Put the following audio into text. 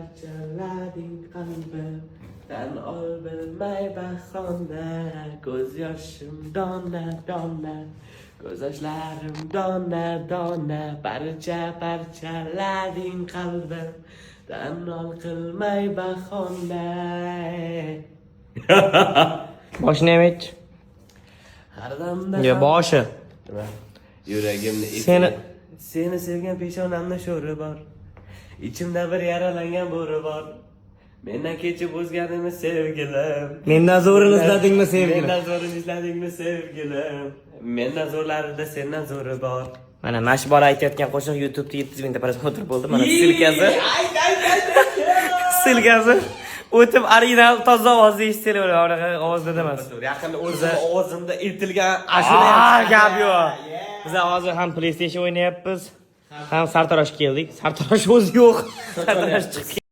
parchalading qalbim. Tan ol bilmay bahona, ko'z yoshim dona dona, ko'z yoshlarim dona dona, parchalading qalbim. Tan ol qilmay bahona. Boshini ham ayt. Har damda Yo, boshi. Yuragimni seni sevgan peshonamda sho'ri bor. Ichimda bir yaralangan bo'ri bor. Mendan kechib o'zgaringni sevgilim. Mendan zo'rini izladingmi sevgilim? Mendan zo'rini izladingmi sevgilim. Mendan zo'rlarida sendan zo'ri bor. Mana mana shu bola aytayotgan qo'shiq YouTube'da 700 mingta prosmotr bo'ldi. Mana silkasi. Silkasi. O'tib original toza ovozda eshitilar, unaqa ovozda emas. Yaqinda o'zim ovozimda aytilgan Ashula gap yo'q. Biz hozir ham PlayStation o'ynayapmiz. Ham sartarosh keldik. Sartarosh o'zi yo'q. Sartarosh chiqdi.